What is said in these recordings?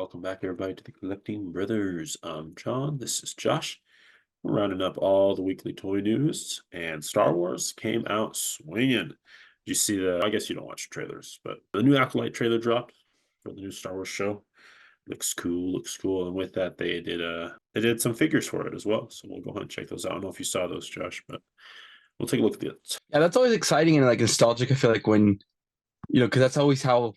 welcome back everybody to the Collecting Brothers. I'm John. This is Josh. We're rounding up all the weekly toy news, and Star Wars came out swinging. Did you see the? I guess you don't watch trailers, but the new Acolyte trailer dropped for the new Star Wars show. Looks cool. Looks cool. And with that, they did some figures for it as well. So we'll go ahead and check those out. I don't know if you saw those, Josh, but we'll take a look at it. Yeah, that's always exciting and like nostalgic. I feel like when because that's always how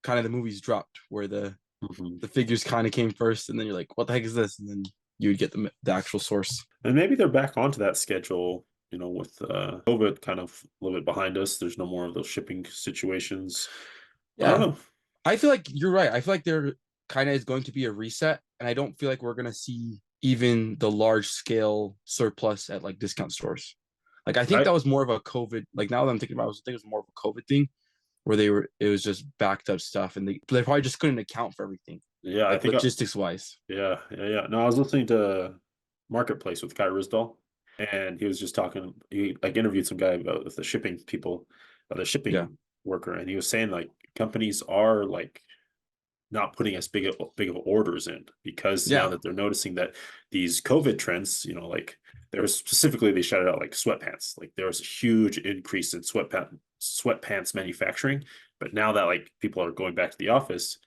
kind of the movies dropped, where the Mhm. the figures kind of came first, and then you're like, "What the heck is this?" And then you would get the actual source. And maybe they're back onto that schedule, with COVID kind of a little bit behind us. There's no more of those shipping situations. I don't Yeah, know. I feel like you're right. I feel like there kind of is going to be a reset, and I don't feel like we're gonna see even the large scale surplus at like discount stores. Like I think I that was more of a COVID. Like now that I'm thinking about it, I think it was more of a COVID thing where it was just backed up stuff, and they probably just couldn't account for everything, yeah, I like think logistics wise. yeah. No, I was listening to Marketplace with Kai Risdall, and he was just talking. He like interviewed some guy about the shipping people, the Yeah, shipping worker, and he was saying like companies are like not putting as big of orders in because now yeah, that they're noticing that these COVID trends, like there's specifically they shouted out like sweatpants. Like there was a huge increase in sweatpants manufacturing, but now that like people are going back to the office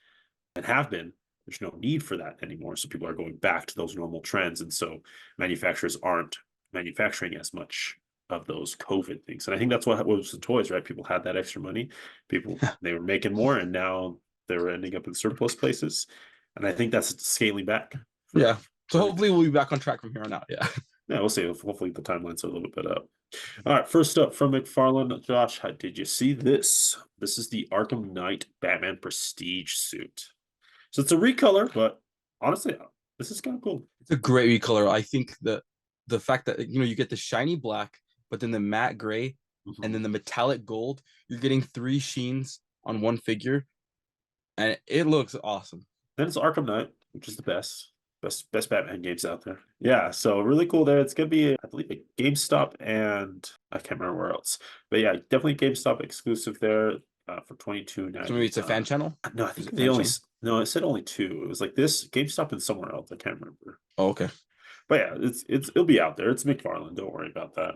and have been, there's no need for that anymore. So people are going back to those normal trends, and so manufacturers aren't manufacturing as much of those COVID things. And I think that's what was the toys, right? People had that extra money. People they were making more, and now they were ending up in surplus places. And I think that's scaling back for yeah. So everything. hopefully we'll be back on track from here on out. Yeah. Yeah, we'll see. Hopefully the timelines are a little bit up. All right, first up from McFarlane, Josh, did you see this? This is the Arkham Knight Batman Prestige suit. So it's a recolor, but honestly, this is kind of cool. It's a great recolor. I think the fact that you get the shiny black, but then the matte gray, and Mhm. then the metallic gold, you're getting three sheens on one figure, and it looks awesome. Then it's Arkham Knight, which is the best Batman games out there. Yeah, so really cool there. It's gonna be, I believe, a GameStop and I can't remember where else, but yeah, definitely GameStop exclusive there for twenty two So maybe ninety it's a fan nine. channel. No, I Is think it a they fan only channel? no, it said only two. It was like this GameStop and somewhere else. I can't remember. Oh, okay. But yeah, it'll be out there. It's McFarlane. Don't worry about that.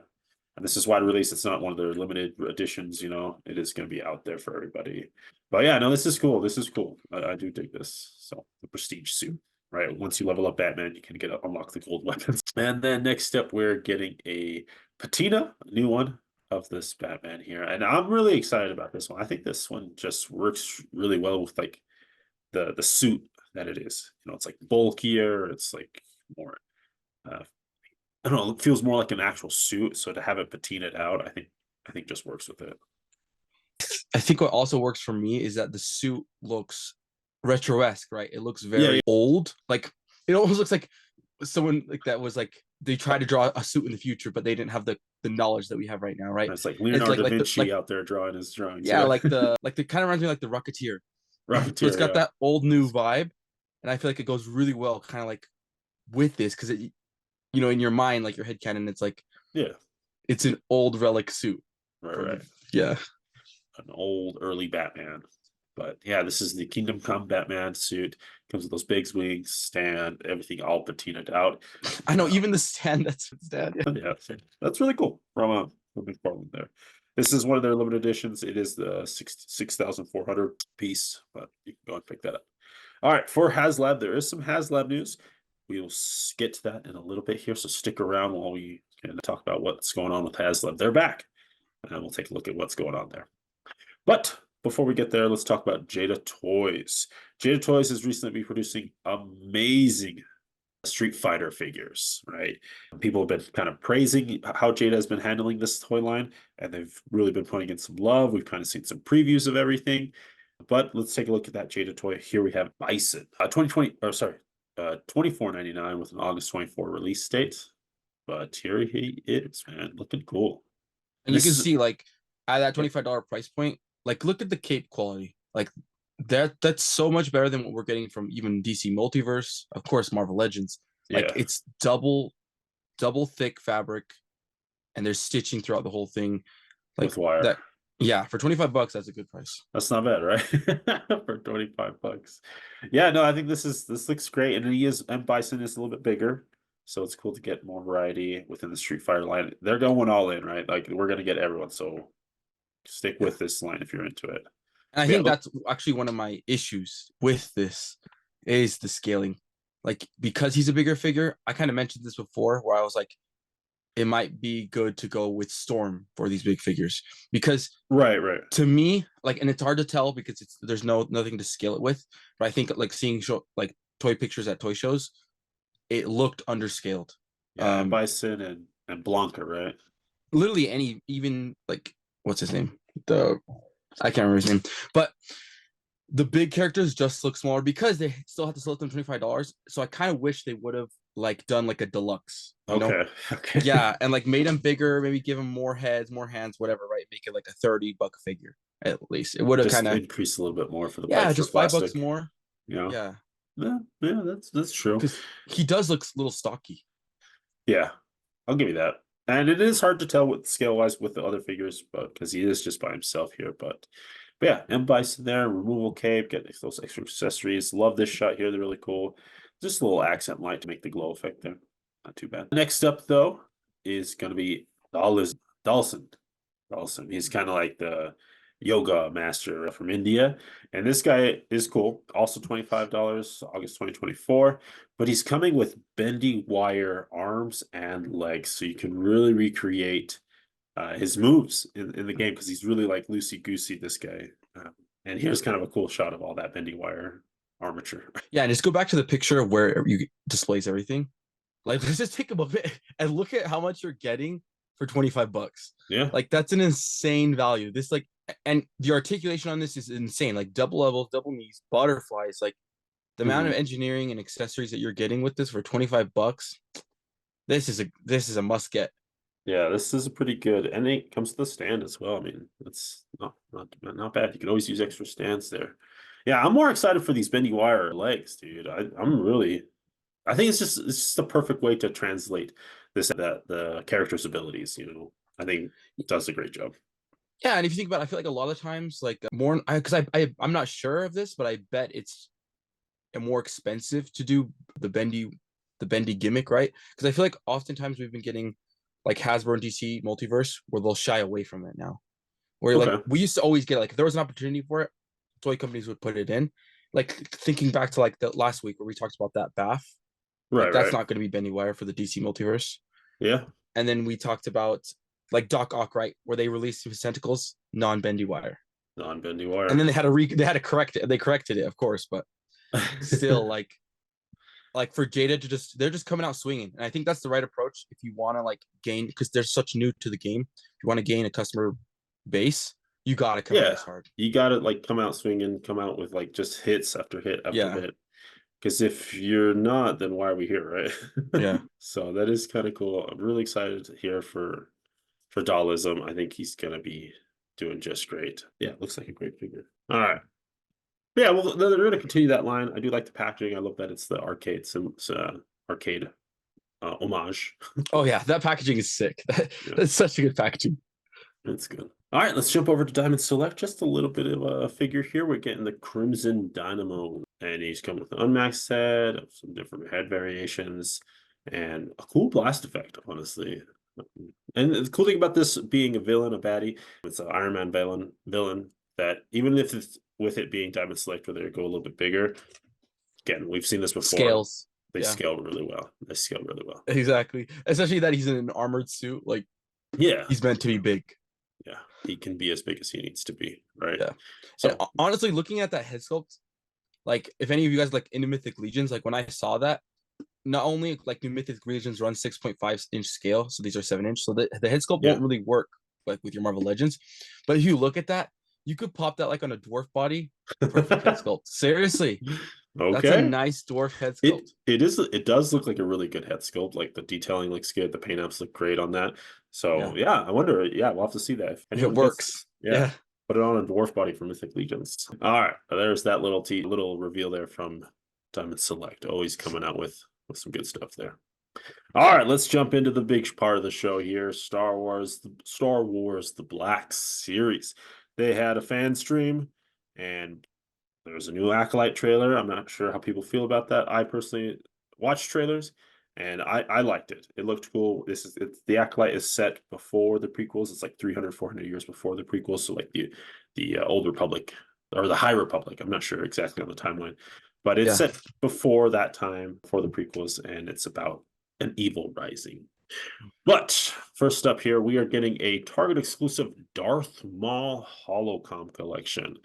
And this is wide release. It's not one of their limited editions. It is going to be out there for everybody. But yeah, no, this is cool. This is cool. I do dig this. So the prestige suit, right? Once you level up Batman, you can unlock the gold weapons. And then next up, we're getting a patina, a new one of this Batman here, and I'm really excited about this one. I think this one just works really well with like the suit that it is. It's like bulkier. It's like more uh, I don't know, it feels more like an actual suit. So to have it patinaed out, I think just works with it. I think what also works for me is that the suit looks retro-esque, right? It looks Yeah, very yeah. old. Like it almost looks like someone like that was like they tried to draw a suit in the future, but they didn't have the knowledge that we have right now, right? It's like It's Leonardo like da like the Vinci like out there drawing his drawings. yeah, Yeah. like the kind of reminds me like the Rocketeer. So it's Rocketeer, got yeah. that old new vibe, and I feel like it goes really well, kind of like with this, because in your mind, like your head canon, it's like Yeah. it's an old relic suit Right, from right. yeah. An old early Batman. But yeah, this is the Kingdom Come Batman suit. Comes with those big wings, stand, everything all patinaed out. I know Uh, even the stand that's the stand. Yeah. yeah, so that's really cool from McFarlane there. This is one of their limited editions. It is the 6,400 piece, but you can go and pick that up. All right, for HasLab, there is some HasLab news. We will get to that in a little bit here, so stick around while we can talk about what's going on with HasLab. They're back, and we'll take a look at what's going on there. But before we get there, let's talk about Jada Toys. Jada Toys has recently been producing amazing Street Fighter figures, right? People have been kind of praising how Jada has been handling this toy line, and they've really been putting in some love. We've kind of seen some previews of everything. But let's take a look at that Jada toy. Here we have Bison, 2020, or sorry, 24.99 with an August 24 release date. But here he is, man, looking cool. And And you this can is see like at that yeah, $25 price point, like look at the cape quality. Like that's so much better than what we're getting from even DC Multiverse, of course, Marvel Legends. Like yeah, it's double thick fabric, and there's stitching throughout the whole thing. with Like wire. that, Yeah, for 25 bucks, that's a good price. That's not bad, right? For 25 bucks. Yeah, no, I think this looks great. And Bison is a little bit bigger. So it's cool to get more variety within the Street Fighter line. They're going all in, right? Like we're gonna get everyone. So stick Yeah. with this line if you're into it. And I But yeah, think look, that's actually one of my issues with this is the scaling. Like because he's a bigger figure, I kind of mentioned this before where I was like, it might be good to go with Storm for these big figures because right. to me, like, and it's hard to tell because there's nothing to scale it with, but I think like seeing like toy pictures at toy shows, it looked underscaled. Yeah, and Bison and Blanca, right? Literally any even like what's his name? The I can't remember his name, but the big characters just look smaller because they still have to sell them $25. So I kind of wish they would have like done like a deluxe, you know? Okay. Okay. Yeah, and like made them bigger, maybe give them more heads, more hands, whatever, right? Make it like a 30 buck figure at least. It would have Just kind of increase a little bit more for the yeah, extra just $5 plastic. more. Yeah. Yeah, Yeah, that's true. because he does look a little stocky. Yeah, I'll give you that. And it is hard to tell with scale wise with the other figures, but because he is just by himself here. But yeah, M Bison there, removal cape, get those extra accessories. Love this shot here, they're really cool. Just a little accent light to make the glow effect there. Not too bad. Next up though is gonna be Dawson. Dawson. He's kind of like the yoga master from India. And this guy is cool. Also $25, August 2024. But he's coming with bendy wire arms and legs. So you can really recreate his moves in the game because he's really like loosey goosey, this guy. And here's kind of a cool shot of all that bendy wire armature. Yeah, and just go back to the picture where you displays everything. Like, let's just take a moment and look at how much you're getting for 25 bucks. Yeah. Like, that's an insane value. This, like, and the articulation on this is insane. Like, double levels, double knees, butterflies. Like, the amount of engineering and accessories that you're getting with this for 25 bucks, this is a must get. Yeah, this is a pretty good, and it comes to the stand as well. I mean, it's not bad. You can always use extra stands there. Yeah, I'm more excited for these bendy wire legs, dude. I think it's just the perfect way to translate that the character's abilities. I think it does a great job. Yeah, and if you think about it, I feel like a lot of times, like more, because I'm not sure of this, but I bet it's more expensive to do the bendy gimmick, right? Because I feel like oftentimes we've been getting like Hasbro and DC multiverse where they'll shy away from it now. Where like Okay, we used to always get like if there was an opportunity for it, toy companies would put it in. Like thinking back to like the last week where we talked about that bath, like that's right, not going to be bendy wire for the DC multiverse. yeah, And then we talked about like Doc Ock, right, where they released his tentacles non-bendy wire. non-bendy And wire. then they had to correct it. They corrected it, of course, but still like for Jada to they're just coming out swinging. And I think that's the right approach if you want to like gain because they're such new to the game. If you want to gain a customer base, you got to come out Yeah, this hard. you got to like come out swinging, come out with like just hits after hit after Yeah. hit. Because if you're not, then why are we here, right? Yeah. So that is kind of cool. I'm really excited here for Dollism. I think he's gonna be doing just great. Yeah, looks like a great figure. All right. Yeah, well, they're going to continue that line. I do like the packaging. I love that it's the arcade homage. Oh yeah, that packaging is sick. Yeah, That's such a good packaging. that's good. All right, let's jump over to Diamond Select. Just a little bit of a figure here. We're getting the Crimson Dynamo, and he's coming with an unmaxed head, some different head variations, and a cool blast effect, honestly. And the cool thing about this being a villain, a baddie, it's an Iron Man villain that even if it's with it being Diamond Select, where they go a little bit bigger, again, we've seen this before. Scales. They Yeah, scale really well. They scale really well. exactly. Especially that he's in an armored suit. Like Yeah, he's meant to be big. yeah. He can be as big as he needs to be, right? Yeah. And So honestly, looking at that head sculpt, like if any of you guys like into Mythic Legions, like when I saw that, not only like new Mythic Legions run 6.5-inch scale, so these are 7-inch, so the head sculpt yeah, won't really work like with your Marvel Legends. But if you look at that, you could pop that like on a dwarf body. Perfect head sculpt. Seriously, that's a okay. nice dwarf head It sculpt. it does look like a really good head sculpt. Like the detailing looks good. The paint apps look great on that. Yeah, So yeah, I wonder. Yeah, we'll have to see that if if it anyone gets works. this. Yeah, Yeah. put it on a dwarf body for Mythic Legions. All right, there's that little reveal there from Diamond Select. Always coming out with some good stuff there. All right, let's jump into the big part of the show here. Star Wars, the Black Series. They had a fan stream, and there was a new Acolyte trailer. I'm not sure how people feel about that. I personally watched trailers, and I liked it. It looked cool. The Acolyte is set before the prequels. It's like 300, 400 years before the prequels. So like the Old Republic or the High Republic. I'm not sure exactly on the timeline, but it's Yeah. set before that time, before the prequels, and it's about an evil rising. But first up here, we are getting a Target exclusive Darth Maul Holocom collection.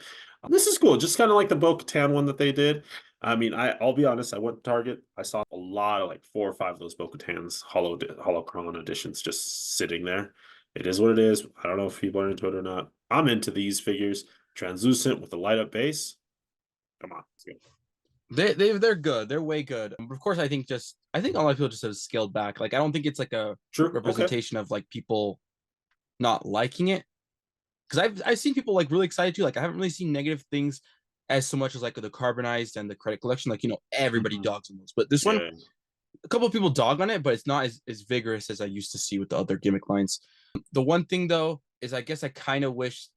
This is cool, just kind of like the Bo-Katan one that they did. I mean, I'll be honest, I went to Target. I saw a lot of like 4 or 5 of those Bo-Katans Holocron editions just sitting there. It is what it is. I don't know if people are into it or not. I'm into these figures, translucent with a light up base. Come on, let's go. They're good. They're way good. But of course, I think a lot of people just have scaled back. Like I don't think it's like a Sure, okay. representation of like people not liking it. Because I've seen people like really excited too. Like I haven't really seen negative things as so much as like the carbonized and the credit collection. Like, you know, everybody Mhm. dogs on those. But this one, Yeah. a couple of people dog on it, but it's not as vigorous as I used to see with the other gimmick lines. The one thing though is I guess I kind of wish,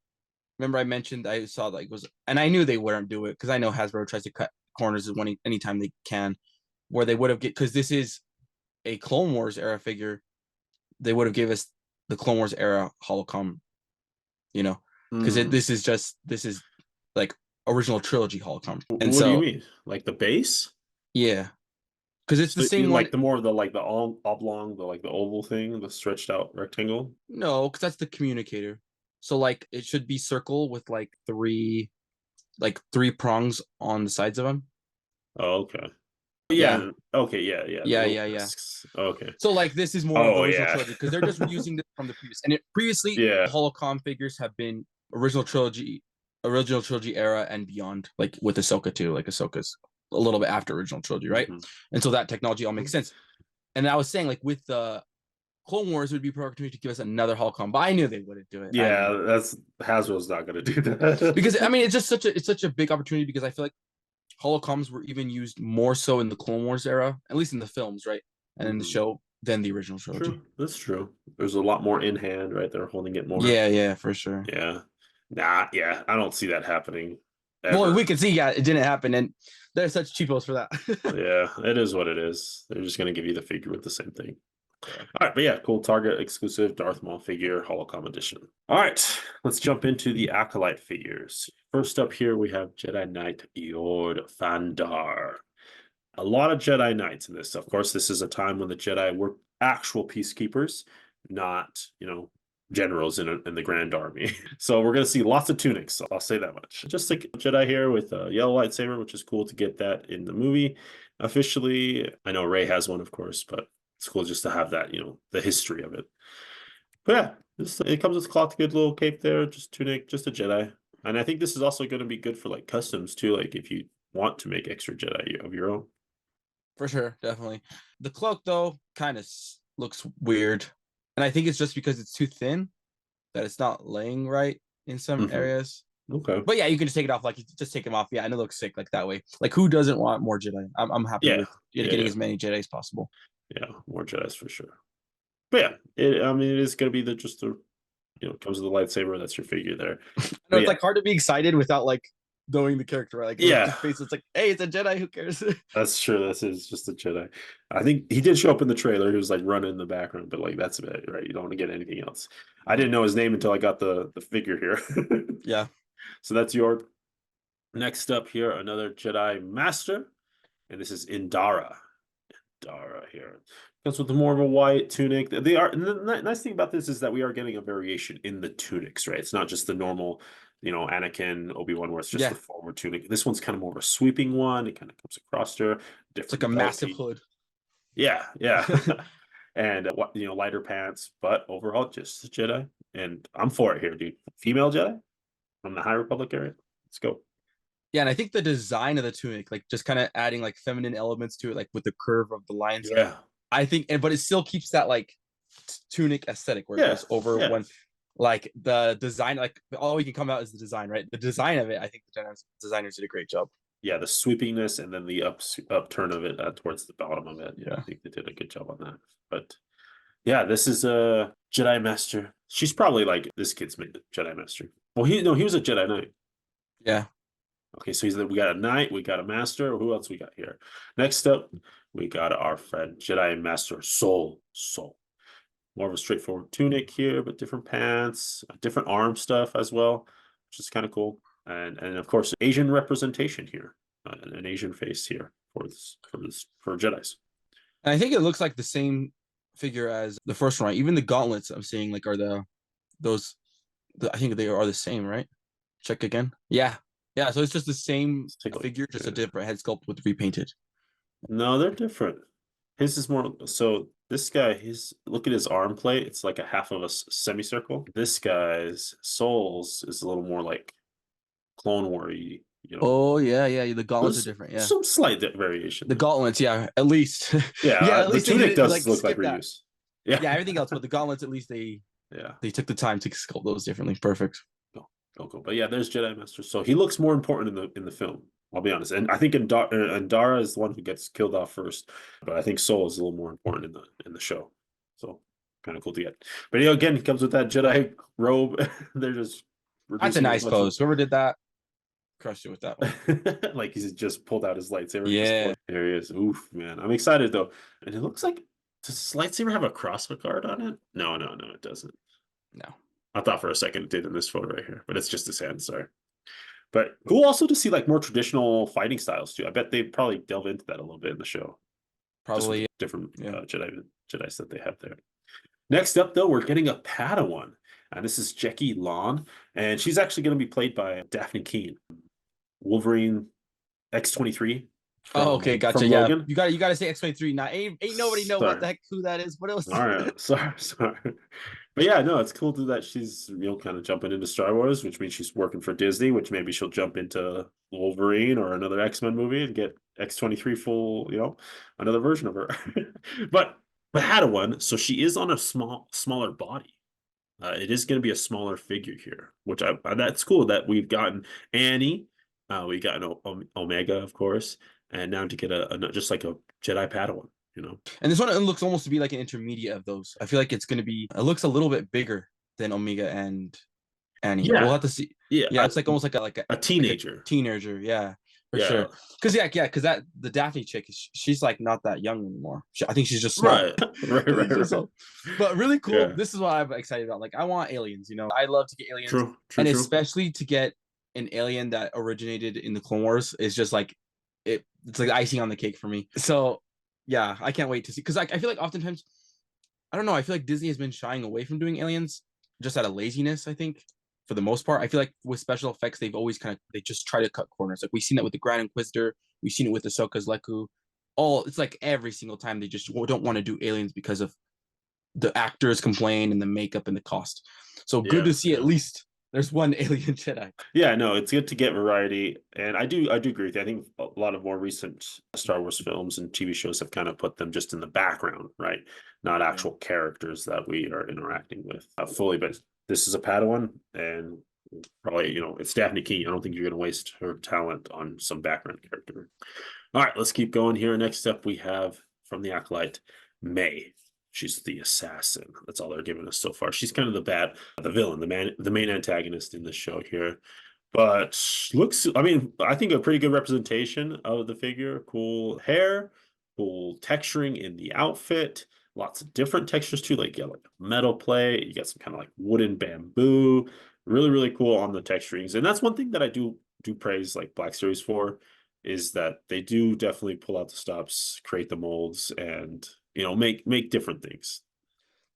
remember I mentioned I saw like was, and I knew they wouldn't do it because I know Hasbro tries to cut corners anytime they can, where they would have get, because this is a Clone Wars era figure, they would have gave us the Clone Wars era holocom, you know, because Mm. this is like original trilogy holocom, and What do you so mean? Like the base? yeah, because it's the So you same one. like the more of the like the all oblong, the like the oval thing, the stretched out rectangle? No, because that's the communicator. So like it should be circle with like three prongs on the sides of them. Oh, okay. Yeah, Yeah. Okay. Yeah. Yeah. The little yeah. discs. Okay. So like this is more of the Oh original yeah. trilogy because they're just reusing this from the previous. And previously Yeah. holocom figures have been original trilogy era and beyond, like with Ahsoka too. Like Ahsoka's a little bit after original trilogy, right? Mhm. And so that technology all makes sense. And I was saying like with the Clone Wars, it would be perfect opportunity to give us another holocom, but I knew they wouldn't do it. I knew Yeah. That's Hasbro's not gonna do that. because I mean it's such a big opportunity because I feel like holocoms were even used more so in the Clone Wars era, at least in the films, right, and in the Mhm. show than the original trilogy. True. That's true. There's a lot more in hand, right? They're holding it more. Yeah, for sure. Yeah. Nah. Yeah. I don't see that happening Well, we ever. can see, yeah, it didn't happen, and there's such cheapos for that. Yeah. It is what it is. They're just gonna give you the figure with the same thing. Yeah. All right, but yeah, cool Target exclusive Darth Maul figure holocom edition. All right, let's jump into the Acolyte figures. First up here, we have Jedi Knight Yord Thandar. A lot of Jedi Knights in this. Of course, this is a time when the Jedi were actual peacekeepers, not, generals in the Grand Army. So we're going to see lots of tunics. I'll say that much. Just like Jedi here with a yellow lightsaber, which is cool to get that in the movie. Officially, I know Rey has one, of course, but it's cool just to have that, the history of it. But yeah, it comes with cloth, good little cape there, just tunic, just a Jedi. And I think this is also going to be good for like customs too, like if you want to make extra Jedi of your own. For sure, definitely. The cloak though kind of looks weird, and I think it's just because it's too thin that it's not laying right in some Hmm. areas. Okay. But yeah, you can just take it off. Like you just take them off. Yeah, and it looks sick like that way. Like who doesn't want more Jedi? I'm happy Yeah. with Yeah. getting Yeah. as many Jedi as possible. Yeah. More Jedi's for sure. But yeah, I mean, it is going to be just the, it comes with the lightsaber. That's your figure there. I know But it's yeah. like hard to be excited without like knowing the character, right? Like with Yeah. his face, it's like, hey, it's a Jedi. Who cares? That's true. This is just a Jedi. I think he did show up in the trailer. He was like running in the background, but like that's about it, right? You don't want to get anything else. I didn't know his name until I got the figure here. Yeah. So that's your next up here, another Jedi Master, and this is Indara. Dara here. Comes with more of a white tunic. They are, and the nice thing about this is that we are getting a variation in the tunics, right? It's not just the normal, Anakin, Obi-Wan, where it's just the Yeah. forward tunic. This one's kind of more of a sweeping one. It kind of comes across there, It's like a different belt massive piece. hood. Yeah, yeah. And lighter pants, but overall just a Jedi. And I'm for it here, dude. Female Jedi from the High Republic area. Let's go. Yeah, and I think the design of the tunic, like just kind of adding like feminine elements to it, like with the curve of the lines. Yeah. I think, and but it still keeps that like tunic aesthetic where it Yeah. goes over Yeah. when like the design, like all we can come out is the design, right? The design of it, I think the designers did a great job. yeah, the sweepingness and then the upturn of it towards the bottom of it. Yeah, I think they did a good job on that. But yeah, this is a Jedi Master. She's probably like this kid's made the Jedi Master. Well, he was a Jedi Knight. Yeah. Okay, so we got a Knight, we got a Master. Who else we got here? Next up, we got our friend Jedi Master Soul. Soul. More of a straightforward tunic here, but different pants, different arm stuff as well, which is kind of cool. And of course, Asian representation here, an Asian face here for Jedi's. And I think it looks like the same figure as the first one, right? Even the gauntlets I'm seeing like are those I think they are the same, right? Check again. Yeah. Yeah. So it's just the same figure, just a different head sculpt with repainted. No, they're different. His is more so this guy, look at his arm plate, it's like a half of a semicircle. This guy's souls is a little more like Clone War-y, you know. Oh yeah, yeah. The gauntlets There's are different. Yeah. some slight variation. The gauntlets, yeah, at least. Yeah, yeah, at the least they tunic did does like look like skip that. reuse. Yeah. Yeah, everything else, but the gauntlets at least they took the time to sculpt those differently. Perfect. Cool. But yeah, there's Jedi Master. So he looks more important in the film. I'll be honest, and I think Andara is the one who gets killed off first, but I think Soul is a little more important in the show. So kind of cool to get. But again, he comes with that Jedi robe. They're just That's a nice pose. Whoever did that crushed it with that one. like he's just pulled out his lightsaber. Yeah. There he is. Oof, man. I'm excited though. And it looks like, does his lightsaber have a crossbow guard on it? No, it doesn't. No. I thought for a second it did in this photo right here, but it's just his hand, sorry. But cool also to see like more traditional fighting styles too. I bet they probably delve into that a little bit in the show. Probably different Jedi's that they have there. Next up though, we're getting a Padawan. And this is Jackie Lawn. And she's actually going to be played by Daphne Keane. Wolverine X-23. Oh, okay, gotcha. Yeah, you got to say X-23. Now, ain't nobody know what the heck who that is. What else? All right, sorry. But yeah, no, it's cool that she's kind of jumping into Star Wars, which means she's working for Disney, which maybe she'll jump into Wolverine or another X-Men movie and get X-23 full, another version of her. but Padawan, so she is on a smaller body. It is going to be a smaller figure here, which that's cool that we've gotten Annie, we got Omega, of course, and now to get just like a Jedi Padawan. And this one looks almost to be like an intermediate of those. I feel like it's going to be. It looks a little bit bigger than Omega and Annie. Yeah, we'll have to see. Yeah, it's like almost like a teenager. Like a teenager, yeah, for sure. Because because the Daphne chick, she's like not that young anymore. I think she's just smart. Right. But really cool. Yeah. This is what I'm excited about. Like I want aliens. I love to get aliens, true, especially to get an alien that originated in the Clone Wars is just like it's like icing on the cake for me. So. Yeah, I can't wait to see because I feel like oftentimes, I don't know. I feel like Disney has been shying away from doing aliens just out of laziness. I think for the most part, I feel like with special effects, they've always they just try to cut corners. Like we've seen that with the Grand Inquisitor, we've seen it with Ahsoka's Leku. It's like every single time they just don't want to do aliens because of the actors complain and the makeup and the cost. So good to see at least there's one alien Jedi. Yeah, no, it's good to get variety, and I do agree with you. I think a lot of more recent Star Wars films and TV shows have kind of put them just in the background, right? Not actual characters that we are interacting with fully. But this is a Padawan, and probably it's Daphne Keane. I don't think you're going to waste her talent on some background character. All right, let's keep going here. Next up, we have from the Acolyte, May. She's the assassin. That's all they're giving us so far. She's kind of the villain, the main antagonist in the show here. But I think a pretty good representation of the figure. Cool hair, cool texturing in the outfit. Lots of different textures too. Like metal plate. You got some kind of like wooden bamboo. Really, really cool on the texturings. And that's one thing that I do praise like Black Series for, is that they do definitely pull out the stops, create the molds, and make different things.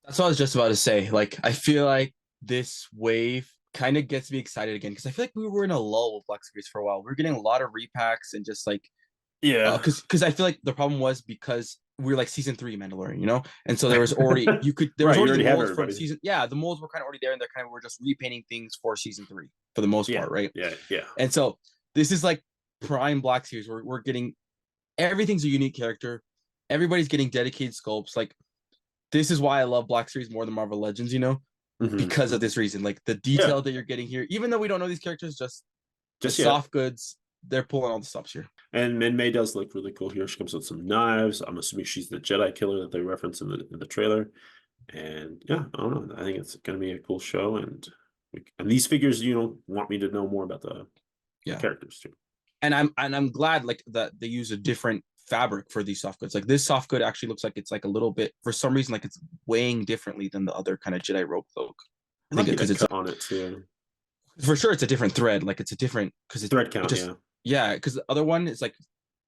That's what I was just about to say. Like, I feel like this wave kind of gets me excited again because I feel like we were in a lull with Black Series for a while. We were getting a lot of repacks and just like, because I feel like the problem was because we were like season 3 Mandalorian, and so there was already there was already molds from season. Yeah, the molds were kind of already there, and they're kind of were just repainting things for season 3 for the most part, right? Yeah. And so this is like prime Black Series. We're getting everything's a unique character. Everybody's getting dedicated sculpts. Like, this is why I love Black Series more than Marvel Legends, because of this reason. Like, the detail that you're getting here, even though we don't know these characters, just soft goods, they're pulling all the stops here. And Min-Mei does look really cool here. She comes with some knives. I'm assuming she's the Jedi killer that they reference in the trailer. And yeah, I don't know. I think it's going to be a cool show. And these figures, want me to know more about the characters too. And I'm glad like that they use a different fabric for these soft goods. Like this soft good actually looks like it's like a little bit, for some reason, like it's weighing differently than the other kind of Jedi robe cloak. I think because it's on it too. For sure, it's a different thread. Like it's a different because it's thread count. Yeah, because the other one is like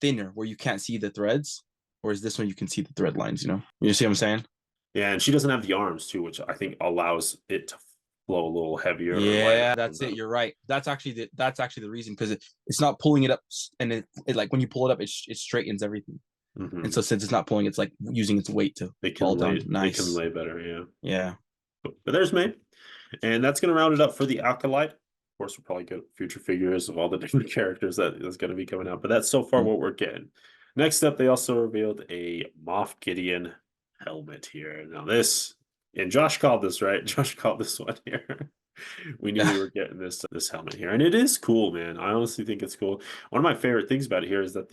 thinner where you can't see the threads, whereas this one you can see the thread lines. You see what I'm saying? Yeah, and she doesn't have the arms too, which I think allows it to flow a little heavier. Yeah, that's it. You're right. That's actually the reason, because it's not pulling it up, and it like when you pull it up, it straightens everything. And so since it's not pulling, it's like using its weight to fall down. Nice. It can lay better. Yeah. Yeah. But there's May, and that's going to round it up for the Acolyte. Of course, we'll probably get future figures of all the different characters that is going to be coming out, but that's so far what we're getting. Next up, they also revealed a Moff Gideon helmet here. Now this, and Josh called this, right? Josh called this one here. We knew we were getting this helmet here, and it is cool, man. I honestly think it's cool. One of my favorite things about it here is that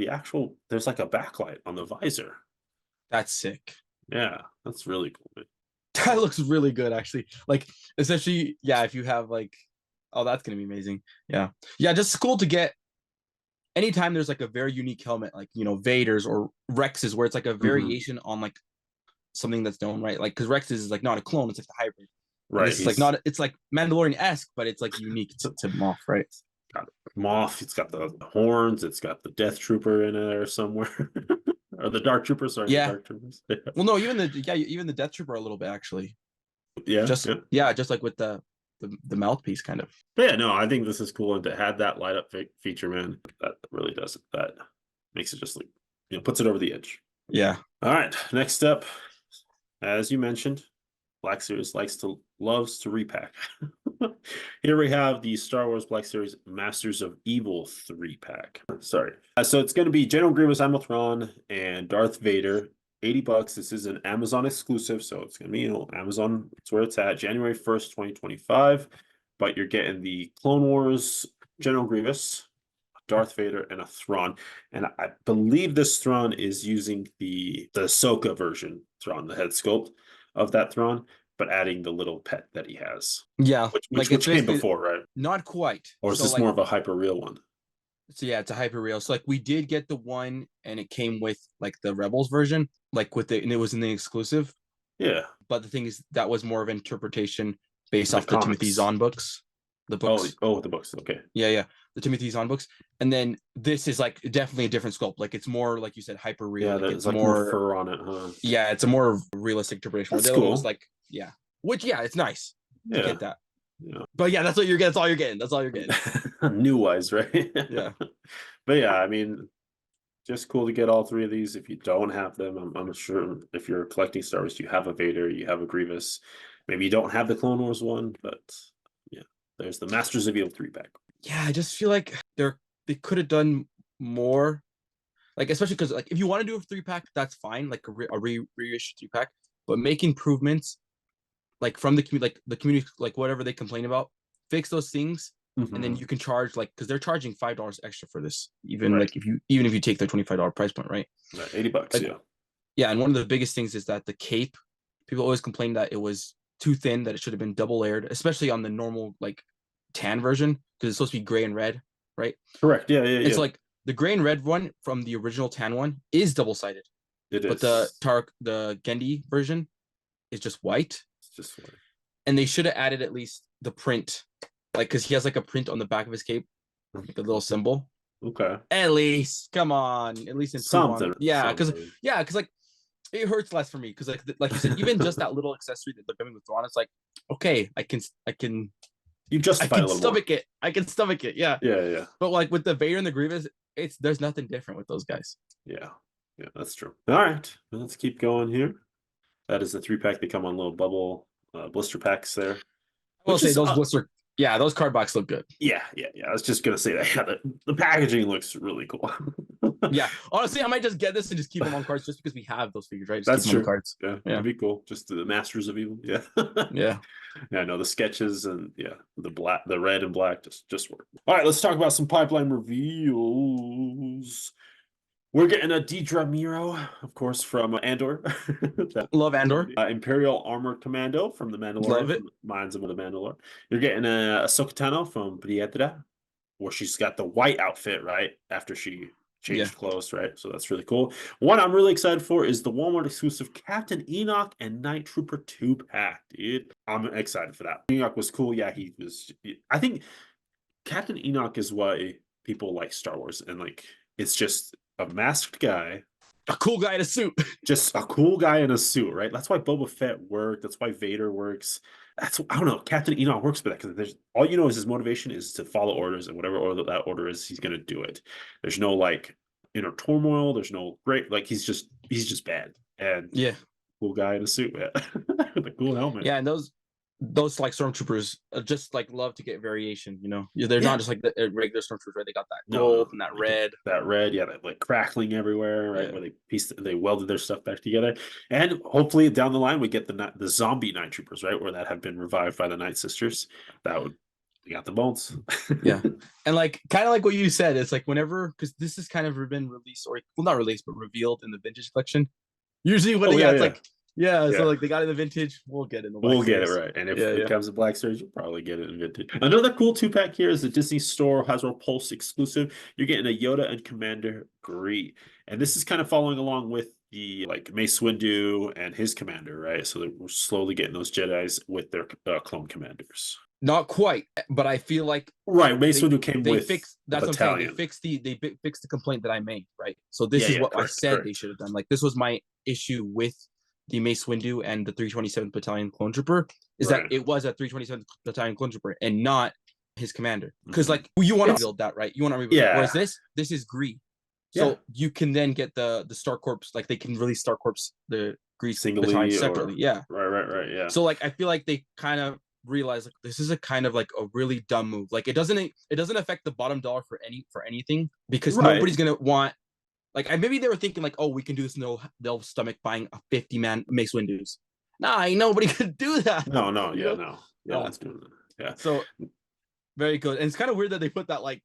there's like a backlight on the visor. That's sick. Yeah, that's really cool, man. That looks really good, actually. Like, especially, if you have like, oh, that's gonna be amazing. Yeah, just cool to get. Anytime there's like a very unique helmet, like Vader's or Rex's, where it's like a variation on like something that's known, right? Like, because Rex's is like not a clone; it's like a hybrid. Right. It's like not. It's like Mandalorian-esque, but it's like unique to Moff, right? Got Moff. It's got the horns. It's got the Death Trooper in there somewhere, or the Dark Trooper. Sorry, yeah. The Dark Troopers. Well, no, even the Death Trooper a little bit actually. Yeah. Just like with the mouthpiece kind of. But yeah, no, I think this is cool, and to add that light up feature, man, that really does it. That makes it just like puts it over the edge. Yeah. All right. Next up, as you mentioned, Black Series loves to repack. Here we have the Star Wars Black Series Masters of Evil 3-pack. Sorry. So it's going to be General Grievous, Admiral Thrawn, and Darth Vader. $80. This is an Amazon exclusive, so it's going to be Amazon. That's where it's at. January 1st, 2025. But you're getting the Clone Wars General Grievous, Darth Vader, and a Thrawn. And I believe this Thrawn is using the Ahsoka version Thrawn, the head sculpt of that Thrawn, but adding the little pet that he has. Yeah. Which came before, right? Not quite. Or is this more of a hyper real one? So yeah, it's a hyper real. So like we did get the one, and it came with like the Rebels version, like and it was in the exclusive. Yeah. But the thing is, that was more of interpretation based off the Timothy Zahn books. The books. Oh, the books. Okay. Yeah. The Timothy Zahn books. And then this is like definitely a different sculpt. Like it's more, like you said, hyper real. Yeah, like it's like more fur on it, huh? Yeah, it's a more realistic interpretation. That's cool. Was like, it's nice to get that. Yeah. But yeah, that's what you're getting. That's all you're getting. That's all you're getting. New wise, right? Yeah. But yeah, I mean, just cool to get all three of these. If you don't have them, I'm sure if you're collecting Star Wars, you have a Vader, you have a Grievous. Maybe you don't have the Clone Wars one, but yeah, there's the Masters of Evil 3-pack. Yeah, I just feel like they could have done more, like especially because like if you want to do a 3-pack, that's fine, like a reissue 3-pack, but make improvements like from the community, like the community, like whatever they complain about, fix those things. And then you can charge like, because they're charging $5 extra for this, even like if you take their $25 price point, right? $80, like, yeah. And one of the biggest things is that the cape, people always complain that it was too thin, that it should have been double layered, especially on the normal like tan version, because it's supposed to be gray and red, right? Correct. Yeah. It's like the gray and red one from the original tan one is double-sided. It is. But the Gendy version is just white. It's just white. And they should have added at least the print, like, because he has like a print on the back of his cape, like a little symbol. Okay. At least, come on, at least in something. Yeah, because like it hurts less for me, because like you said, even just that little accessory that they're coming with Thrawn, it's like, okay, I can you justify I can a little stomach more. I can stomach it. Yeah. But like with the Vader and the Grievous, there's nothing different with those guys. Yeah, that's true. All right, let's keep going here. That is the 3-pack. They come on little bubble blister packs there. I will say those blister. Yeah, those card backs look good. Yeah. I was just gonna say that. Yeah, the packaging looks really cool. Yeah, honestly, I might just get this and just keep them on cards just because we have those figures, right? Just That's keep them on true. cards. Yeah, Yeah, that'd be cool. Just the Masters of Evil. Yeah. yeah. Yeah, no, the sketches and yeah, the red and black just work. All right, let's talk about some pipeline reveals. We're getting a Deidre Miro, of course, from Andor. Love Andor. Imperial Armored Commando from The Mandalorian, Love it. from Minds of the Mandalorian. You're getting a Ahsoka Tano from Brietta, where she's got the white outfit, right? After she Yeah. changed clothes, right? So that's really cool. One I'm really excited for is the Walmart exclusive Captain Enoch and Night Trooper 2-pack, dude. I'm excited for that. Enoch was cool. Yeah, he was. I think Captain Enoch is why people like Star Wars, and like it's just a masked guy, A cool guy in a suit. just a cool guy in a suit, right? That's why Boba Fett worked. That's why Vader works. That's, I don't know. Captain Enoch works for that because there's all you know is his motivation is to follow orders, and whatever order that order is, he's gonna do it. There's no like inner turmoil. There's no great like he's just bad and Yeah. cool guy in a suit, yeah. With a cool helmet. Yeah, and those like stormtroopers just like love to get variation, you know. They're Yeah. not just like the regular stormtroopers, right? They got that No, gold no, and that like red. that red, yeah, that like crackling everywhere, right? Yeah. Where they welded their stuff back together, and hopefully down the line we get the zombie Night Troopers, right, where that have been revived by the Night Sisters. That would we got the bones. Yeah. And like kind of like what you said, it's like whenever because this has kind of been released or well not released but revealed in the vintage collection. Usually when Oh, yeah, yeah, it's yeah. like yeah, Yeah. so like they got it in the vintage, we'll get it in the We'll Black get it Series. right, and if Yeah, it yeah. comes to Black Series, you'll probably get it in vintage. Another cool 2-pack here is the Disney Store Hasbro Pulse exclusive. You're getting a Yoda and Commander Gree, and this is kind of following along with the like Mace Windu and his commander, right? So that we're slowly getting those Jedi's with their clone commanders. Not quite, but I feel like Right, Mace they Windu came they with fixed the that's what I'm saying. battalion. They fixed the complaint that I made, right? So this Yeah, is yeah, what I correct, said they correct. should have done. Like this was my issue with the Mace Windu and the 327th Battalion Clone Trooper is that Right. it was a 327th Battalion Clone Trooper and not his commander. Because Mhm. like you want to It's- build that, right? You want to rebuild it. Yeah. Whereas this is Gree. So Yeah. you can then get the Star Corps, like they can release Star Corps the Gree Singly battalion or separately. Yeah. right, yeah. So like I feel like they kind of realize like this is a kind of like a really dumb move. Like it doesn't affect the bottom dollar for anything because Right. nobody's gonna want like maybe they were thinking like, oh, we can do this, no they'll stomach buying a 50-man Mace Windus. Nah, ain't nobody could do that. No, You yeah, know? no. Yeah. No one's doing that. Yeah. So very good. And it's kind of weird that they put that like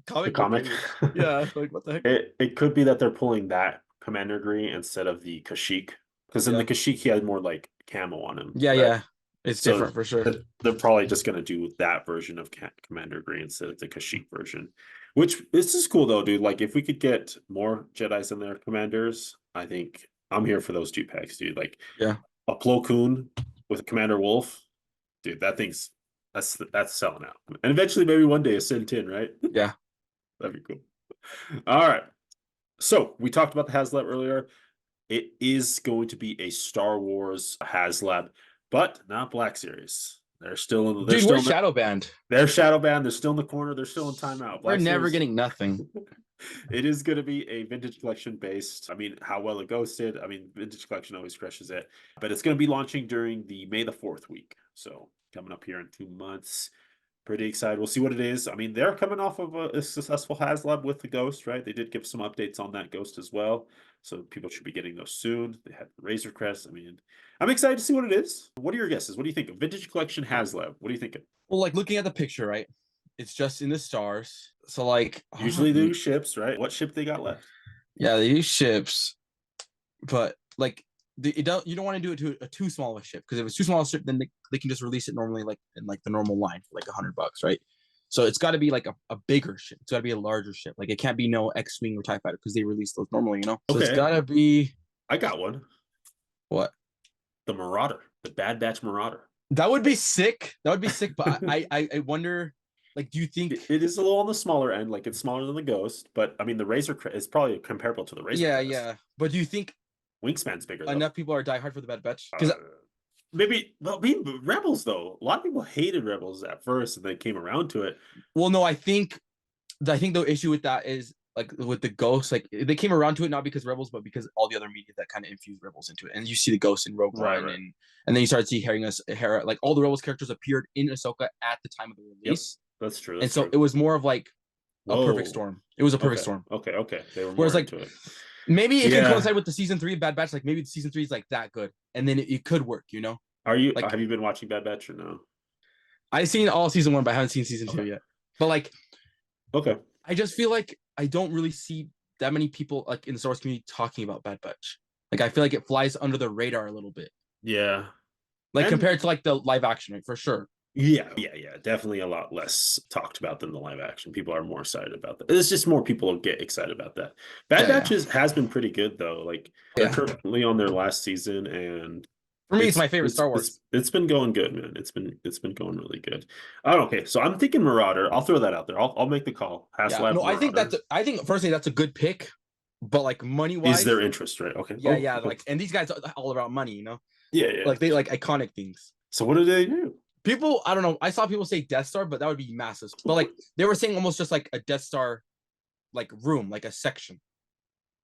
The comic book comic. image. Yeah, like what the heck? It could be that they're pulling that Commander Green instead of the Kashyyyk. Because in Yeah. the Kashyyyk he had more like camo on him. Yeah, right? yeah. It's So different for sure. they're probably just gonna do that version of Commander Green instead of the Kashyyyk version. Which this is cool though, dude. Like if we could get more Jedi's in their commanders, I think I'm here for those 2-packs, dude. Like Yeah. a Plo Koon with a Commander Wolf, dude, that's selling out. And eventually maybe one day a Sin Tin, right? Yeah. That'd be cool. All right. So we talked about the HasLab earlier. It is going to be a Star Wars HasLab, but not Black Series. They're still in. Dude, we're shadow banned. They're shadow banned. They're still in the corner. They're still in timeout. We're Black never Series, getting nothing. it is going to be a vintage collection based. I mean, how well it ghosted. I mean, vintage collection always crushes it, but it's going to be launching during the May the 4th week. So coming up here in 2 months. Pretty excited. We'll see what it is. I mean, they're coming off of a successful HasLab with the Ghost, right? They did give some updates on that Ghost as well. So people should be getting those soon. They had the Razor Crest. I mean, I'm excited to see what it is. What are your guesses? What do you think? Vintage Collection HasLab. What are you thinking? Well, like looking at the picture, right? It's just in the stars. So like Usually they use ships, right? What ship they got left? Yeah, they use ships, but like you don't want to do it to a too small of a ship because if it's too small of a ship, then they can just release it normally like in like the normal line for like $100, right? So it's got to be like a bigger ship. It's got to be a larger ship. Like it can't be no X-wing or TIE fighter because they release those normally, you know. So it's got to be. I got one. What? The Marauder, the Bad Batch Marauder. That would be sick. That would be sick. But I wonder. Like, do you think it is a little on the smaller end? Like it's smaller than the Ghost, but I mean the Razor is probably comparable to the Razor. Yeah, Crest. yeah. But do you think Wingspan's bigger? Enough people are diehard for the Bad Batch? Because maybe, well, I mean, Rebels though. A lot of people hated Rebels at first, and they came around to it. Well, no, I think the issue with that is like with the Ghost, like they came around to it not because Rebels, but because all the other media that kind of infused Rebels into it. And you see the Ghost in Rogue One, right. And then you start to see Hera, like all the Rebels characters appeared in Ahsoka at the time of the release. Yep, that's true. And so it was more of like a perfect Whoa. storm. It was a perfect Okay. storm. Okay. They were Whereas more like into it. maybe it could Yeah. coincide with the season 3 of Bad Batch. Like maybe the season 3 is like that good, and then it could work. Like Have you been watching Bad Batch or no? I've seen all season 1, but I haven't seen season 2 Okay. yet. But like Okay. I just feel like I don't really see that many people like in the Star Wars community talking about Bad Batch. Like I feel like it flies under the radar a little bit. Yeah. Like And compared to like the live action, right? For sure. yeah. Definitely a lot less talked about than the live action. People are more excited about that. It's just more people get excited about that. Bad Yeah. Batches has been pretty good though. Like they're Yeah. currently on their last season, and For me, it's my favorite Star Wars. it's been going good, man. It's been going really good. Oh, okay. So I'm thinking Marauder. I'll throw that out there. I'll make the call. Yeah. Haslab No, Marauder. I think personally that's a good pick, but like money Is wise, their interest, right? Okay. yeah, Oh, yeah. okay. Like, and these guys are all about money. Yeah. Like they like iconic things. So what do they do? People, I don't know. I saw people say Death Star, but that would be massive. But like they were saying almost just like a Death Star, like room, like a section,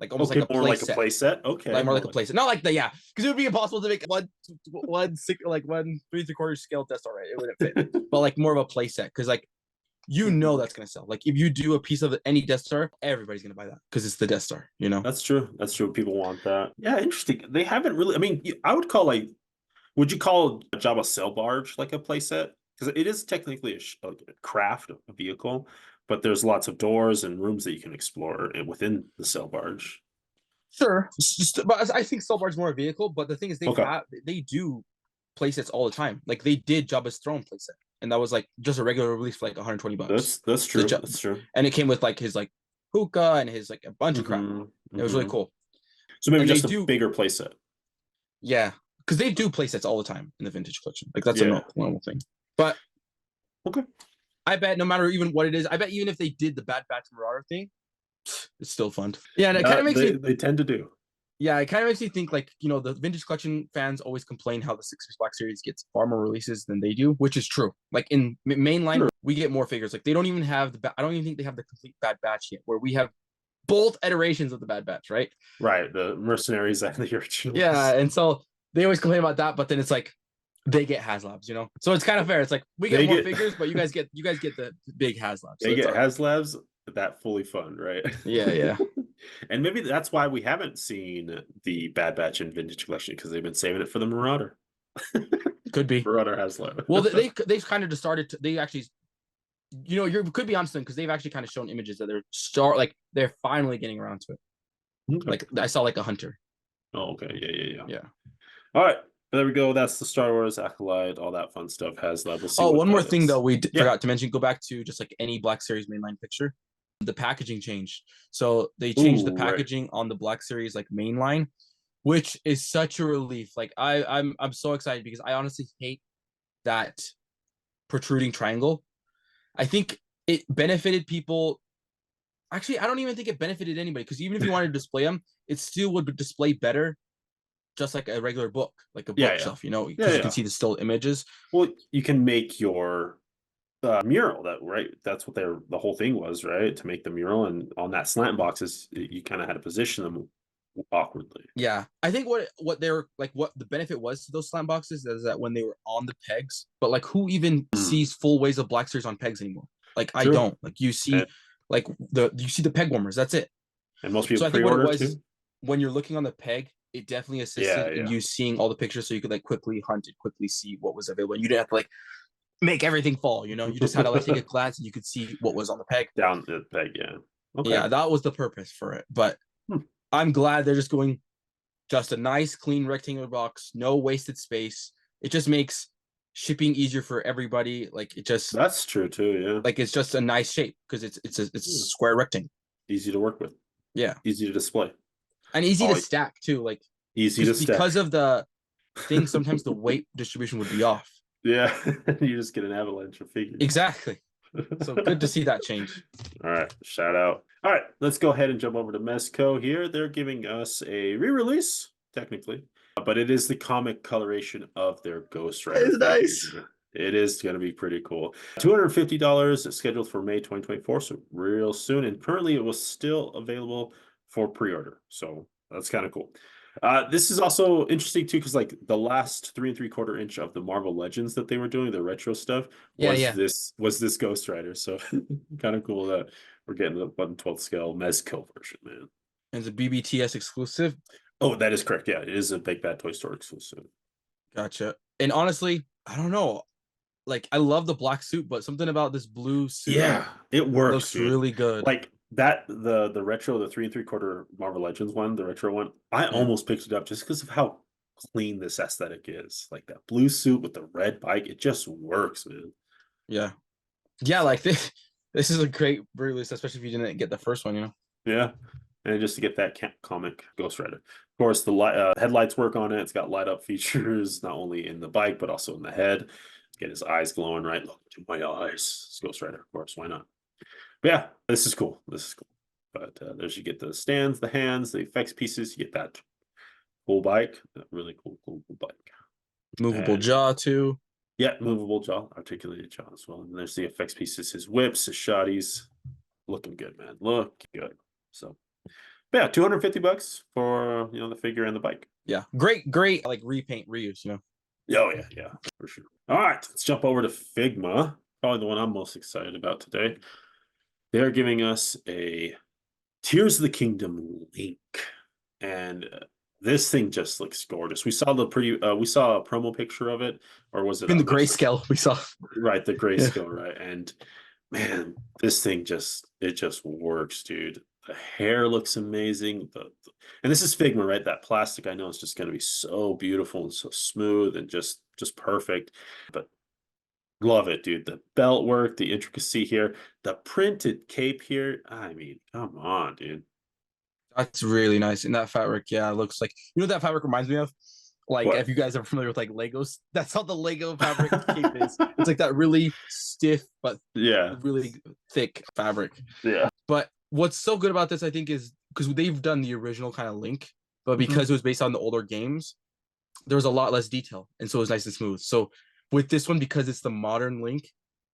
like almost Okay, like a more play like a set. play set. Okay, Like more more like a like place. Not like the because it would be impossible to make one six like 1 3/4 scale Death Star, right? It wouldn't fit. But like more of a play set because like that's gonna sell. Like if you do a piece of any Death Star, everybody's gonna buy that because it's the Death Star. That's true. That's true. People want that. Yeah, interesting. They haven't really. I mean, I would call like, would you call a Jabba sail barge like a play set? Because it is technically like a craft, a vehicle, but there's lots of doors and rooms that you can explore within the sail barge. Sure, but I think Soul Bar's more a vehicle. But the thing is, Okay, they do playsets all the time. Like they did Jabba's throne playset, and that was like just a regular release for like 120 bucks. that's true. That's true. And it came with like his like hookah and his like a bunch of crap. It was really Hmm. cool. So maybe And they just a do, bigger play set. yeah, because they do playsets all the time in the vintage collection. Like that's a Yeah. normal thing. But Okay. I bet no matter even what it is, I bet even if they did the Bad Batch Marauder thing, it's still fun. Yeah, and it kind of makes me They tend to do. yeah, it kind of makes me think like, the vintage collection fans always complain how the Six Black series gets far more releases than they do, which is true. Like in mainline, Sure. we get more figures. Like they don't even have I don't even think they have the complete Bad Batch yet, where we have both iterations of the Bad Batch, right? Right. The mercenaries and the originals. Yeah, and so they always complain about that, but then it's like they get HasLabs. So it's kind of fair. It's like we get more figures, but you guys get the big HasLabs. They get HasLabs that fully fund, right? Yeah. And maybe that's why we haven't seen the Bad Batch in Vintage Collection, because they've been saving it for the Marauder. Could be. Marauder HasLab. Well, they kind of just started. They actually, you could be honest with them because they've actually kind of shown images that they're finally getting around to it. Okay. Like I saw like a hunter. Oh, okay. Yeah. All right. There we go. That's the Star Wars Acolyte, all that fun stuff. HasLab. We'll see. Oh, what one more that thing is. though we forgot to mention. Go back to just like any Black Series mainline picture. The packaging changed. So they changed the Ooh, packaging on the Black Series like mainline, which is such a relief. Like I'm so excited because I honestly hate that protruding triangle. I think it benefited people. Actually, I don't even think it benefited anybody because even if you wanted to display them, it still would display better, just like a regular book, like a bookshelf, because you can see the still images. Well, you can make your mural right. That's what the whole thing was, right? To make the mural, and on that slant boxes, you kind of had to position them awkwardly. Yeah, I think what they're like, what the benefit was to those slant boxes is that when they were on the pegs, but like who even sees full ways of Black Series on pegs anymore? Like I don't. Like you see, like you see the peg warmers. That's it. And most people so I think what it was too. When you're looking on the peg, it definitely assisted in you seeing all the pictures, so you could like quickly hunt it, quickly see what was available. And you didn't have to like make everything fall. You just had to like take a glance and you could see what was on the peg. Down the peg, yeah. Okay. Yeah, that was the purpose for it. But I'm glad they're just going just a nice, clean rectangular box, no wasted space. It just makes shipping easier for everybody. Like that's true too. Yeah, like it's just a nice shape because it's a square rectangle. Easy to work with. Yeah, easy to display and easy to stack too. Like easy to stack because of the thing. Sometimes the weight distribution would be off. Yeah, you just get an avalanche of figures. Exactly. So good to see that change. All right, shout out. All right, let's go ahead and jump over to Mezco here. They're giving us a re-release, technically, but it is the comic coloration of their Ghost Rider. It's nice. It is going to be pretty cool. $250 scheduled for May 2024, so real soon. And currently, it was still available for pre-order, so that's kind of cool. This is also interesting too, because like the last 3 3/4 inch of the Marvel Legends that they were doing, the retro stuff, was this Ghost Rider. So kind of cool that We're getting the 1/12 scale Mezco version, man. And it's a BBTS exclusive. Oh, that is correct. Yeah, it is a Big Bad Toy Store exclusive. Gotcha. And honestly, I don't know. Like I love the black suit, but something about this blue suit Yeah, it works, looks dude. really good. Like that, the retro, the 3 3/4 Marvel Legends one, the retro one. I Yeah. almost picked it up just because of how clean this aesthetic is. Like that blue suit with the red bike, it just works, man. Yeah. Yeah, So like this this is a great release, especially if you didn't get the first one, you know. yeah, and just to get that comic Ghost Rider. Of course, the headlights work on it. It's got light up features not only in the bike but also in the head. Get his eyes glowing, right? Look into my eyes. It's Ghost Rider, of course. Why not? But yeah, this is cool. This is cool. But there's you get the stands, the hands, the effects pieces. You get that cool bike, that really cool bike. Movable And jaw too. yeah, movable jaw, articulated jaw as well. And there's the effects pieces, his whips, his shotties. Looking good, man. Look good. So but yeah, $250 for the figure and the bike. Yeah. Great like repaint reuse, you know. Oh yeah, for sure. All right, let's jump over to Figma. Probably the one I'm most excited about today. They're giving us a Tears of the Kingdom link, and this thing just looks gorgeous. We saw we saw a promo picture of it, or was it In a the master? grayscale we saw. Right, the Yeah. grayscale, right? And man, this thing just works, dude. The hair looks amazing. And this is Figma, right? That plastic I know is just going to be so beautiful and so smooth and just perfect. But love it, dude. The belt work, the intricacy here, the printed cape here. I mean, come on, dude. That's really nice. And that fabric, yeah, looks like what that fabric reminds me of? Like What? if you guys are familiar with like Legos, that's how the Lego fabric cape is. It's like that really stiff but Yeah, really thick fabric. yeah. But what's so good about this, I think, is because they've done the original kind of link, but Mhm. because it was based on the older games, there was a lot less detail, and so it was nice and smooth. So with this one, because it's the modern link,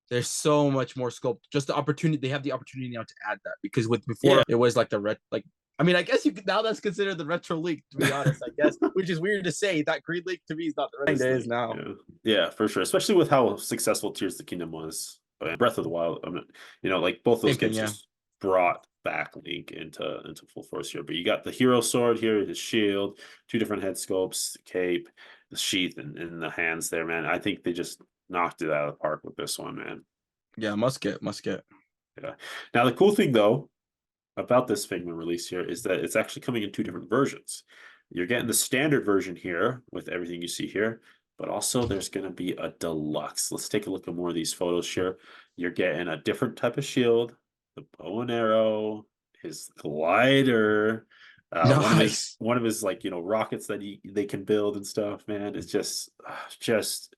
there's so much more sculpt. Just the opportunity, they have the opportunity now to add that because with Yeah, before it was like the red, like I mean, I guess you could now that's considered the retro link, to be honest. I guess, which is weird to say. That green link to me is not the retro. It is honestly, now. yeah, yeah, for sure. Especially with how successful Tears of the Kingdom was. Breath of the Wild. I mean, like both those Same thing, games yeah. just brought back Link into full force here. But you got the hero sword here, his shield, two different head sculpts, the cape, the sheath, and the hands there, man. I think they just knocked it out of the park with this one, man. Yeah, must get. Yeah. Now the cool thing though about this Figma release here is that it's actually coming in two different versions. You're getting the standard version here with everything you see here, but also there's going to be a deluxe. Let's take a look at more of these photos here. You're getting a different type of shield, the bow and arrow, his glider, Nice. one of his like rockets that they can build and stuff. Man, it's just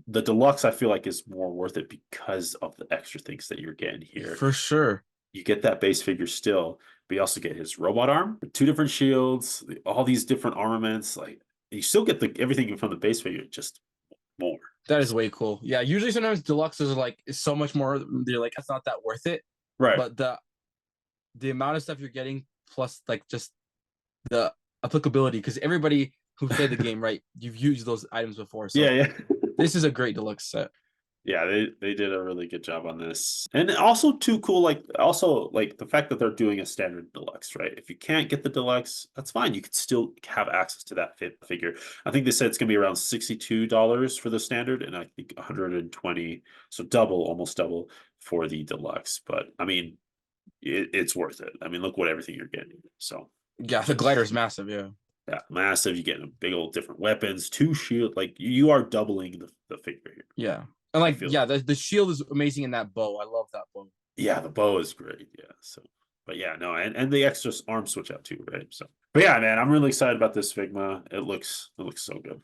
the deluxe. I feel like is more worth it because of the extra things that you're getting here. For sure. You get that base figure still, but you also get his robot arm, two different shields, all these different armaments. Like you still get everything from the base figure, just more. That is way cool. Yeah, usually sometimes deluxes are like so much more. They're like that's not that worth it. Right. But the amount of stuff you're getting plus like just the applicability because everybody who played the game, right? You've used those items before, Yeah, so yeah. this is a great deluxe set. Yeah, they did a really good job on this. And also too cool, like also like the fact that they're doing a standard deluxe, right? If you can't get the deluxe, that's fine. You could still have access to that figure. I think they said it's gonna be around $62 for the standard, and I think 120, so double, almost double for the deluxe. But I mean, it's worth it. I mean, look what everything you're getting. So Yeah, the glider just is massive. Yeah, yeah, massive. You're getting a big old different weapons, two shield, like you are doubling the figure here. yeah, and I like feel yeah, like. the shield is amazing in that bow. I love that bow. Yeah, the bow is great. Yeah. So, but yeah, no, and the extra arm switch out too, right? So, but yeah, man, I'm really excited about this Figma. It looks so good.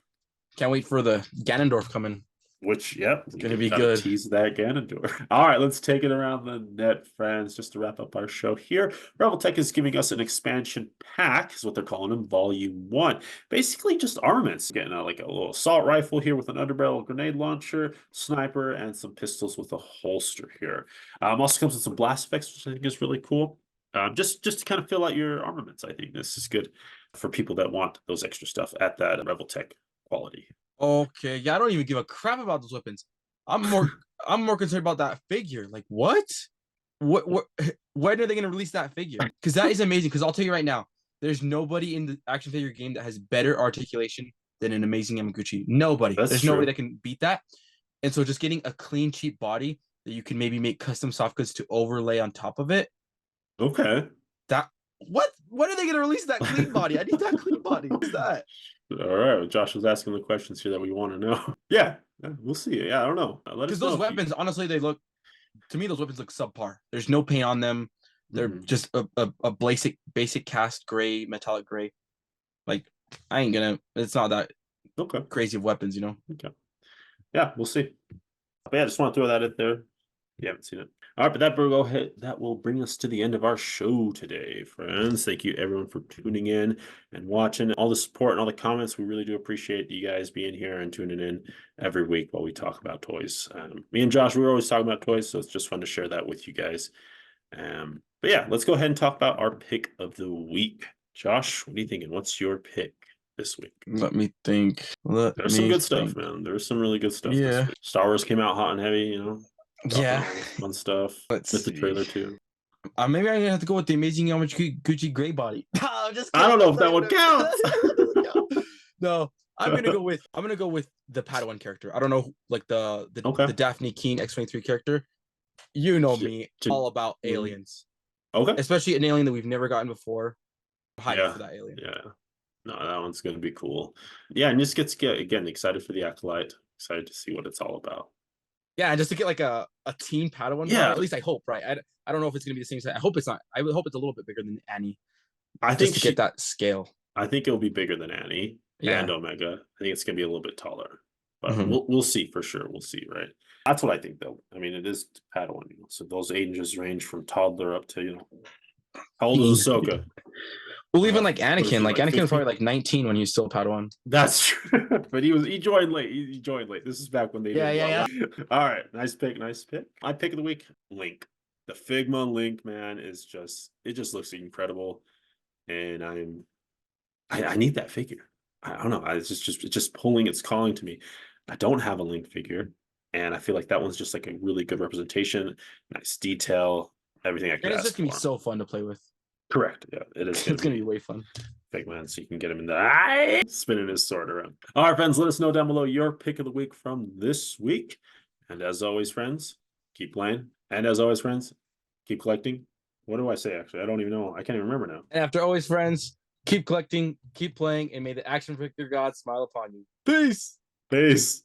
Can't wait for the Ganondorf coming. Which, yep, we Gonna can be kind of good. tease that Ganondorf. All right, let's take it around the net, friends, just to wrap up our show here. Tech is giving us an expansion pack, is what they're calling them, Volume 1. Basically, just armaments. Getting like a little assault rifle here with an underbarrel grenade launcher, sniper, and some pistols with a holster here. Also comes with some blast effects, which I think is really cool. Just to kind of fill out your armaments, I think this is good for people that want those extra stuff at that Tech quality. Okay, yeah, I don't even give a crap about those weapons. I'm more I'm more concerned about that figure. Like what? what when are they gonna release that figure? Because that is amazing. Because I'll tell you right now, there's nobody in the action figure game that has better articulation than an amazing Yamaguchi. Nobody. That's There's true. nobody that can beat that. And so just getting a clean, cheap body that you can maybe make custom soft goods to overlay on top of it. Okay. That what? When are they gonna release that clean body? I need that clean body. What's that? All right. Well, Josh was asking the questions here that we want to know. Yeah, we'll see. Yeah, I don't know. Let us Because know. those weapons, honestly, they look to me. Those weapons look subpar. There's no paint on them. They're just a basic cast gray, metallic gray. Like I ain't gonna. It's not that Okay. crazy of weapons, you know. Okay. Yeah, we'll see. But yeah, I just want to throw that in there. You haven't seen it. All right, but that will bring us to the end of our show today, friends. Thank you everyone for tuning in and watching, all the support and all the comments. We really do appreciate you guys being here and tuning in every week while we talk about toys. Me and Josh, we were always talking about toys, so it's just fun to share that with you guys. But yeah, let's go ahead and talk about our pick of the week. Josh, what are you thinking? What's your pick this week? Let me think. There's some good stuff, man. There's some really good stuff this week. Star Wars came out hot and heavy, you know. Yeah. All this fun stuff. Let's With the see. trailer too. Maybe I'm gonna have to go with the amazing Yamaguchi gray body. I'm just I don't know if that one counts. No, I'm gonna go with the Padawan character. I don't know, like the Daphne Keen X-23 character. You know me, all about aliens. Okay. Especially an alien that we've never gotten before. I'm hyped for that alien. Yeah. No, that one's gonna be cool. Yeah, and just get again excited for the Acolyte. Excited to see what it's all about. Yeah, and just to get like a teen Padawan. Yeah. At least I hope, right? I don't know if it's gonna be the same size. I hope it's not. I would hope it's a little bit bigger than Annie. I just think to get that scale. I think it'll be bigger than Annie and Omega. I think it's gonna be a little bit taller. But we'll see for sure. We'll see, right? That's what I think, though. I mean, it is Padawan, you know, so those ages range from toddler up to, you know, how old is Ahsoka? Well, even like Anakin, Anakin was probably like 19 when he was still Padawan. That's true, but he joined late. He joined late. This is back when they yeah. All right, nice pick. My pick of the week, Link. The Figma Link, man, is it just looks incredible, and I need that figure. I don't know. It's just pulling. It's calling to me. I don't have a Link figure, and I feel like that one's just like a really good representation, nice detail, everything I could ask for. It's just gonna be so fun to play with. Correct. Yeah, it is. It's gonna be way fun. Big man, so you can get him in the eye, spinning his sword around. All right, friends, let us know down below your pick of the week from this week. And as always, friends, keep playing. And as always, friends, keep collecting. What do I say, actually? I don't even know. I can't even remember now. And after always, friends, keep collecting, keep playing, and may the action figure god smile upon you. Peace. Peace.